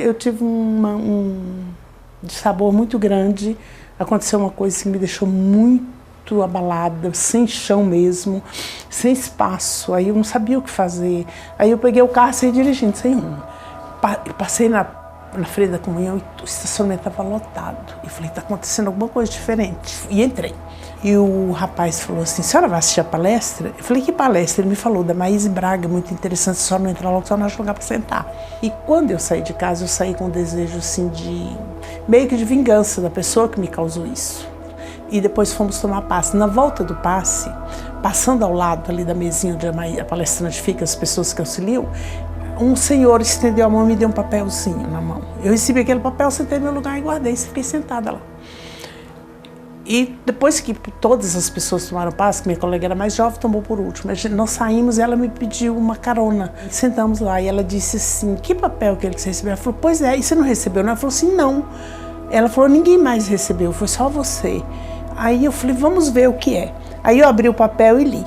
eu tive um dissabor muito grande. Aconteceu uma coisa que me deixou muito abalada, sem chão mesmo, sem espaço. Aí eu não sabia o que fazer. Aí eu peguei o carro e saí dirigindo, sem rumo. Passei na frente da comunhão e o estacionamento estava lotado. E falei, está acontecendo alguma coisa diferente. E entrei. E o rapaz falou assim, a senhora vai assistir a palestra? Eu falei, que palestra? Ele me falou, da Maíse Braga, muito interessante, a senhora não entrar logo, só não acha lugar para sentar. E quando eu saí de casa, eu saí com um desejo assim meio que de vingança da pessoa que me causou isso. E depois fomos tomar passe. Na volta do passe, passando ao lado ali da mesinha onde a palestrante fica, as pessoas que auxiliam, um senhor estendeu a mão e me deu um papelzinho na mão. Eu recebi aquele papel, sentei no meu lugar e guardei, e fiquei sentada lá. E depois que todas as pessoas tomaram passe, que minha colega era mais jovem, tomou por último. Nós saímos e ela me pediu uma carona. Sentamos lá e ela disse assim, que papel que você recebeu? Ela falou, pois é, e você não recebeu? Ela falou assim, não. Ela falou, ninguém mais recebeu, foi só você. Aí eu falei, vamos ver o que é. Aí eu abri o papel e li.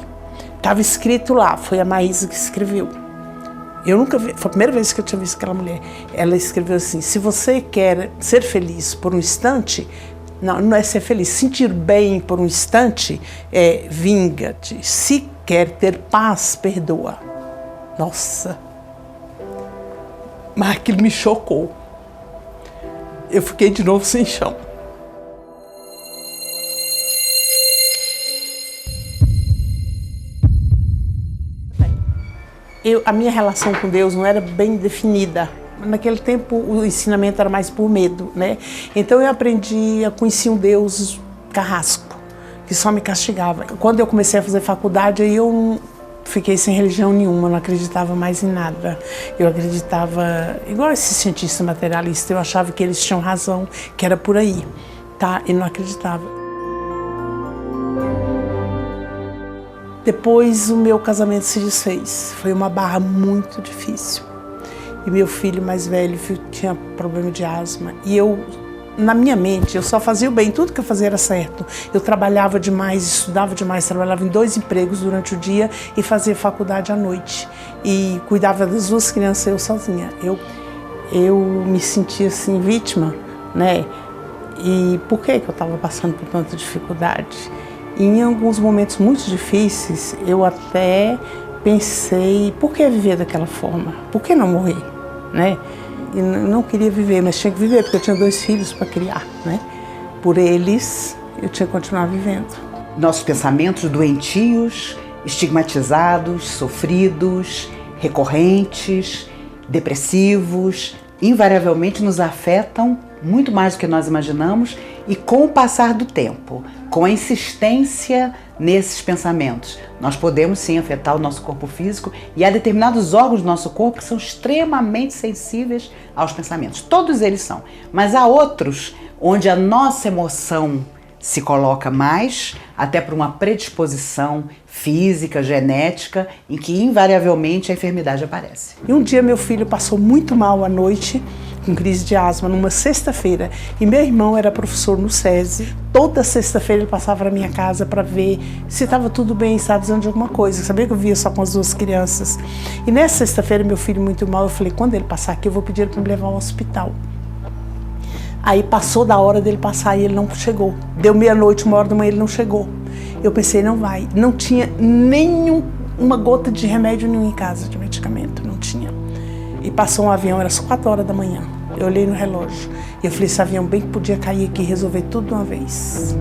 Estava escrito lá, foi a Maísa que escreveu. Eu nunca vi, foi a primeira vez que eu tinha visto aquela mulher. Ela escreveu assim, se você quer ser feliz por um instante, não é ser feliz, sentir bem por um instante, vinga-te. Se quer ter paz, perdoa. Nossa, mas aquilo me chocou. Eu fiquei de novo sem chão. A minha relação com Deus não era bem definida. Naquele tempo o ensinamento era mais por medo, né? Então eu conheci um Deus carrasco, que só me castigava. Quando eu comecei a fazer faculdade, aí eu fiquei sem religião nenhuma, não acreditava mais em nada. Eu acreditava, igual esse cientista materialista, eu achava que eles tinham razão, que era por aí, tá? E não acreditava. Depois o meu casamento se desfez, foi uma barra muito difícil. E meu filho mais velho tinha problema de asma. E na minha mente, eu só fazia o bem, tudo que eu fazia era certo. Eu trabalhava demais, estudava demais, trabalhava em 2 empregos durante o dia e fazia faculdade à noite. E cuidava das 2 crianças, eu sozinha. Eu me sentia assim, vítima, né? E por que eu estava passando por tanta dificuldade? E em alguns momentos muito difíceis, eu até pensei, por que viver daquela forma? Por que não morrer? Né? E não queria viver, mas tinha que viver, porque eu tinha 2 filhos para criar. Né? Por eles, eu tinha que continuar vivendo. Nossos pensamentos doentios, estigmatizados, sofridos, recorrentes, depressivos, invariavelmente nos afetam muito mais do que nós imaginamos e com o passar do tempo, com a insistência nesses pensamentos, nós podemos sim afetar o nosso corpo físico e há determinados órgãos do nosso corpo que são extremamente sensíveis aos pensamentos. Todos eles são, mas há outros onde a nossa emoção se coloca mais, até por uma predisposição física, genética, em que invariavelmente a enfermidade aparece. E um dia meu filho passou muito mal à noite, com crise de asma, numa sexta-feira, e meu irmão era professor no SESI. Toda sexta-feira ele passava na minha casa para ver se estava tudo bem, estava precisando de alguma coisa. Eu sabia que eu via só com as 2 crianças. E nessa sexta-feira, meu filho muito mal, eu falei, quando ele passar aqui, eu vou pedir para me levar ao hospital. Aí passou da hora dele passar e ele não chegou. Deu meia-noite, 1h da manhã, ele não chegou. Eu pensei, não vai. Não tinha uma gota de remédio nenhum em casa, de medicamento, não tinha. E passou um avião, era às 4h da manhã. Eu olhei no relógio e eu falei, esse avião bem que podia cair aqui e resolver tudo de uma vez.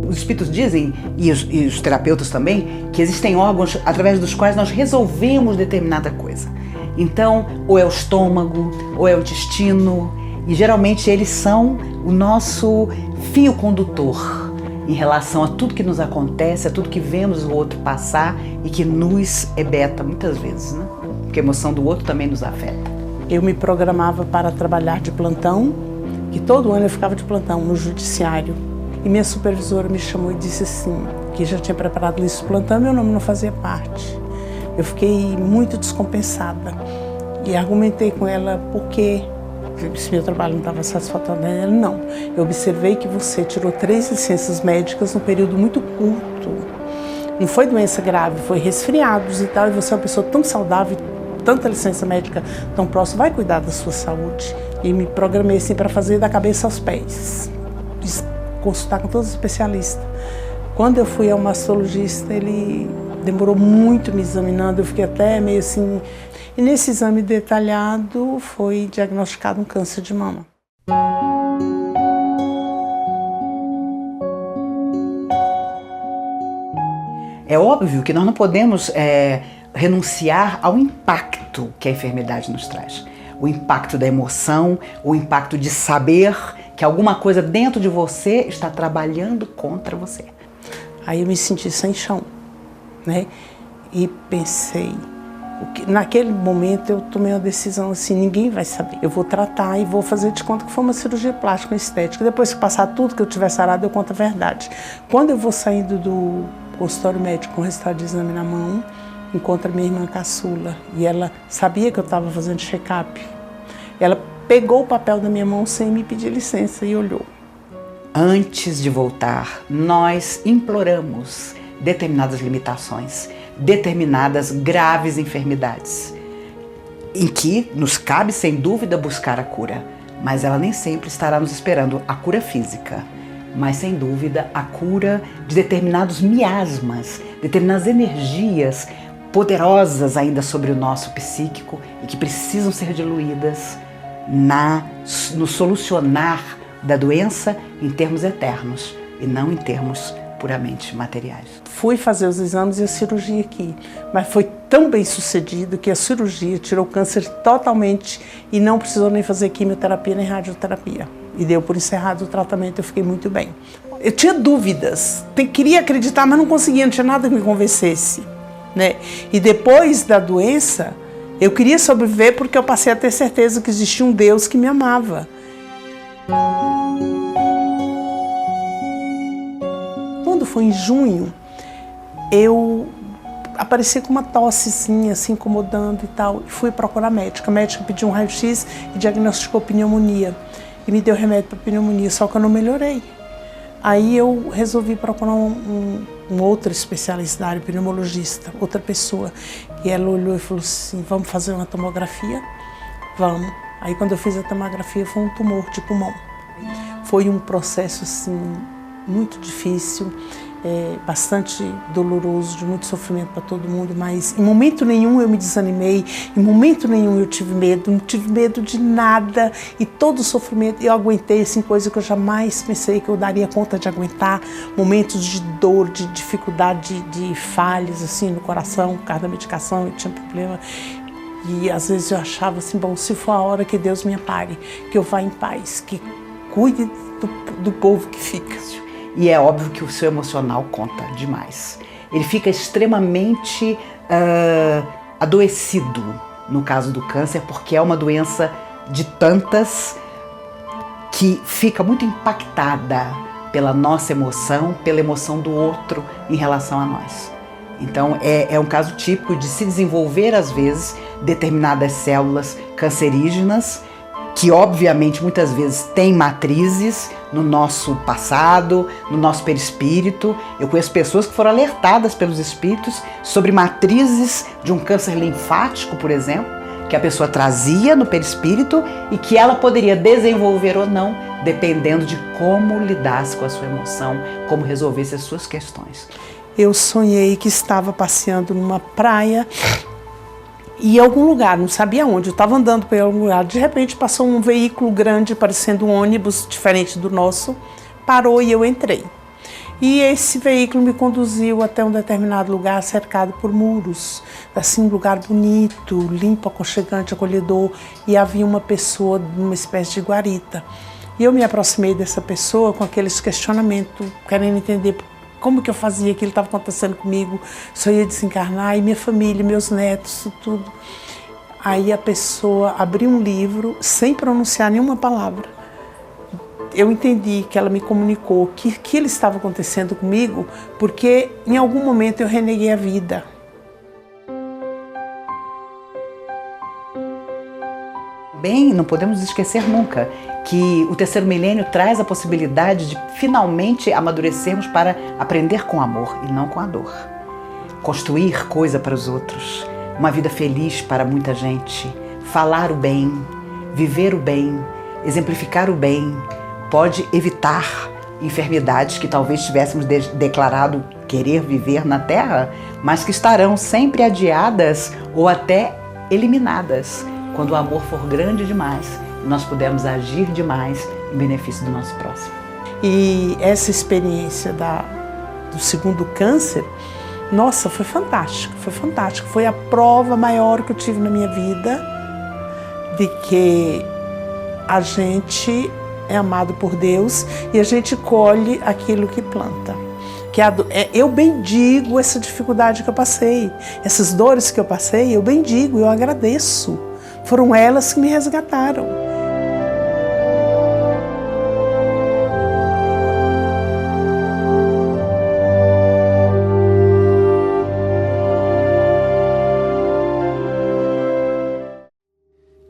Os espíritos dizem, e os terapeutas também, que existem órgãos através dos quais nós resolvemos determinada coisa. Então, ou é o estômago, ou é o intestino, e geralmente eles são o nosso fio condutor em relação a tudo que nos acontece, a tudo que vemos o outro passar e que nos hebeta muitas vezes, né? Porque a emoção do outro também nos afeta. Eu me programava para trabalhar de plantão, que todo ano eu ficava de plantão no judiciário. E minha supervisora me chamou e disse assim, que já tinha preparado lista de plantão e meu nome não fazia parte. Eu fiquei muito descompensada e argumentei com ela porque se meu trabalho não estava satisfatório. Ela, não, eu observei que você tirou 3 licenças médicas num período muito curto. Não foi doença grave, foi resfriados e tal, e você é uma pessoa tão saudável, tanta licença médica tão próxima, vai cuidar da sua saúde. E me programei assim para fazer da cabeça aos pés, consultar com todos os especialistas. Quando eu fui ao mastologista, ele demorou muito me examinando, eu fiquei até meio assim. E nesse exame detalhado foi diagnosticado um câncer de mama. É óbvio que nós não podemos renunciar ao impacto que a enfermidade nos traz. O impacto da emoção, o impacto de saber que alguma coisa dentro de você está trabalhando contra você. Aí eu me senti sem chão, né? E pensei, naquele momento eu tomei uma decisão assim, ninguém vai saber. Eu vou tratar e vou fazer de conta que foi uma cirurgia plástica estética. Depois que passar tudo que eu tiver sarado, eu conto a verdade. Quando eu vou saindo do consultório médico com o resultado de exame na mão, encontro a minha irmã caçula e ela sabia que eu estava fazendo check-up. Ela pegou o papel da minha mão sem me pedir licença e olhou. Antes de voltar, nós imploramos determinadas limitações, determinadas graves enfermidades, em que nos cabe, sem dúvida, buscar a cura, mas ela nem sempre estará nos esperando, a cura física, mas sem dúvida a cura de determinados miasmas, determinadas energias poderosas ainda sobre o nosso psíquico e que precisam ser diluídas no solucionar da doença em termos eternos e não em termos puramente materiais. Fui fazer os exames e a cirurgia aqui, mas foi tão bem sucedido que a cirurgia tirou o câncer totalmente e não precisou nem fazer quimioterapia nem radioterapia. E deu por encerrado o tratamento, eu fiquei muito bem. Eu tinha dúvidas, queria acreditar, mas não conseguia, não tinha nada que me convencesse, né? E depois da doença, eu queria sobreviver porque eu passei a ter certeza que existia um Deus que me amava. Quando foi em junho, eu apareci com uma tossezinha, assim, incomodando e tal, e fui procurar médica. A médica pediu um raio-x e diagnosticou pneumonia. E me deu remédio para pneumonia, só que eu não melhorei. Aí eu resolvi procurar um outro especialista da área, pneumologista, outra pessoa. E ela olhou e falou assim, vamos fazer uma tomografia? Vamos. Aí quando eu fiz a tomografia foi um tumor de pulmão. Foi um processo assim muito difícil, bastante doloroso, de muito sofrimento para todo mundo, mas em momento nenhum eu me desanimei, em momento nenhum eu tive medo, não tive medo de nada e todo o sofrimento eu aguentei, assim, coisa que eu jamais pensei que eu daria conta de aguentar, momentos de dor, de dificuldade, de falhas assim no coração, por causa da medicação, eu tinha problema. E às vezes eu achava assim, bom, se for a hora que Deus me ampare, que eu vá em paz, que cuide do povo que fica. E é óbvio que o seu emocional conta demais. Ele fica extremamente adoecido no caso do câncer, porque é uma doença de tantas que fica muito impactada pela nossa emoção, pela emoção do outro em relação a nós. Então é um caso típico de se desenvolver, às vezes, determinadas células cancerígenas, que obviamente muitas vezes têm matrizes no nosso passado, no nosso perispírito. Eu conheço pessoas que foram alertadas pelos espíritos sobre matrizes de um câncer linfático, por exemplo, que a pessoa trazia no perispírito e que ela poderia desenvolver ou não, dependendo de como lidasse com a sua emoção, como resolvesse as suas questões. Eu sonhei que estava passeando numa praia e em algum lugar, não sabia onde, eu estava andando por algum lugar, de repente passou um veículo grande, parecendo um ônibus diferente do nosso, parou e eu entrei. E esse veículo me conduziu até um determinado lugar cercado por muros, assim, um lugar bonito, limpo, aconchegante, acolhedor, e havia uma pessoa numa espécie de guarita. E eu me aproximei dessa pessoa com aqueles questionamentos, querendo entender como que eu fazia, aquilo estava acontecendo comigo, só ia desencarnar, e minha família, meus netos, tudo. Aí a pessoa abriu um livro, sem pronunciar nenhuma palavra. Eu entendi que ela me comunicou que aquilo estava acontecendo comigo, porque em algum momento eu reneguei a vida. Bem, não podemos esquecer nunca que o terceiro milênio traz a possibilidade de finalmente amadurecermos para aprender com amor e não com a dor. construir coisa para os outros, uma vida feliz para muita gente, falar o bem, viver o bem, exemplificar o bem, pode evitar enfermidades que talvez tivéssemos declarado querer viver na Terra, mas que estarão sempre adiadas ou até eliminadas, quando o amor for grande demais e nós pudermos agir demais em benefício do nosso próximo. E essa experiência do segundo câncer, nossa, foi fantástico, foi fantástico. Foi a prova maior que eu tive na minha vida de que a gente é amado por Deus e a gente colhe aquilo que planta. Eu bendigo essa dificuldade que eu passei, essas dores que eu passei, eu bendigo, eu agradeço. Foram elas que me resgataram.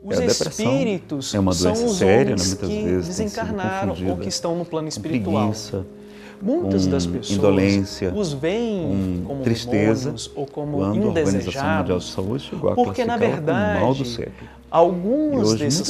Os espíritos é uma são doença os séria, homens muitas que vezes desencarnaram ou que estão no plano espiritual. Preguiça, Muitas das pessoas indolência, os veem como tristeza, demônios ou como quando a Organização Mundial de indesejáveis, Saúde chegou a porque na classificá-la como mal do verdade século. alguns E hoje, desses